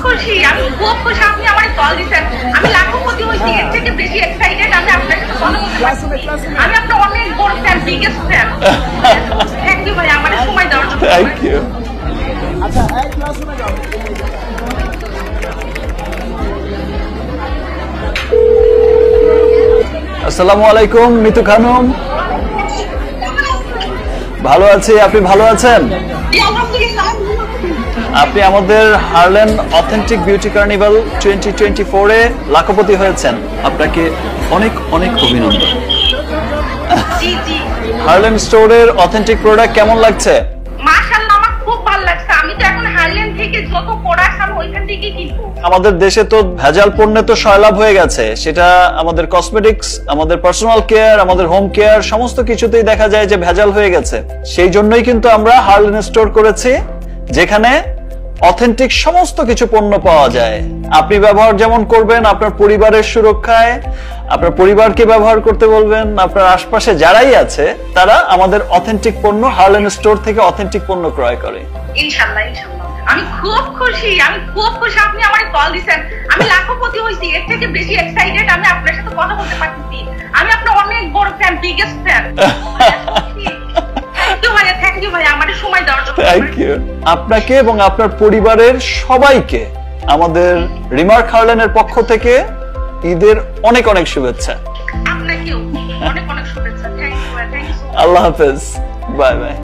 খুশি, আমি খুব খুশি আপনি আমারে কল দিছেন। আমি লাখপতি হইছি, এর থেকে বেশি এক্সাইটেড আমি আপনার সাথে কথা বলতে পারছি। আমি আপনার অনেক বড় fan, biggest fan. Thank you ভাই আমারে সময় দেওয়ার জন্য। Thank you. আচ্ছা এক ক্লাস শুনে যাও। আসসালামু আলাইকুম মিতু খানম। ভালো আছি, আপনি ভালো আছেন? আপনি আমাদের হার্লেন অথেন্টিক বিউটি কার্নিভাল 2024 এ লাখপতি হয়েছেন। আপনাকে অনেক অনেক অভিনন্দন। জি জি হার্লেন স্টোরের অথেন্টিক প্রোডাক্ট কেমন লাগছে? মাশাআল্লাহ, আমার খুব ভালো লাগছে। আমি তো এখন হারলেন থেকে যত প্রোডাক্ট আমি ওইখান থেকেই কিনবো। আমাদের দেশে তো ভেজাল পণ্যে তো সয়লাভ হয়ে গেছে, সেটা আমাদের কসমেটিক্স, আমাদের পার্সোনাল কেয়ার, আমাদের হোম কেয়ার সমস্ত কিছুতেই দেখা যায় যে ভেজাল হয়ে গেছে। সেই জন্যই কিন্তু আমরা হার্লেন স্টোর করেছি, যেখানে অথেন্টিক সমস্ত কিছু পণ্য পাওয়া যায়। আপনি ব্যবহার যেমন করবেন, আপনার পরিবারের সুরক্ষায় আপনার পরিবারকে ব্যবহার করতে বলবেন, আপনার আশপাশে যারাই আছে তারা আমাদের অথেন্টিক পণ্য হার্লেন স্টোর থেকে অথেন্টিক পণ্য ক্রয় করে। ইনশাআল্লাহ ইনশাআল্লাহ। আমি খুব খুশি, আমি খুব খুশি আপনি আমারে কল দিছেন। আমি লাখপতি হইছি, এর থেকে বেশি এক্সাইটেড আমি আপনার সাথে কথা বলতে পারতেছি। আমি আপনার অনেক বড় fan, biggest fan. Thank you ভাই আমারে সময় দেওয়ার জন্য। Thank you. আপনাকে এবং আপনার পরিবারের সবাইকে আমাদের রিমার্ক হার্লেনের পক্ষ থেকে ঈদের অনেক অনেক শুভেচ্ছা। আপনাকেও অনেক অনেক শুভেচ্ছা। Thank you, thank you. আল্লাহ হাফেজ, বাই বাই।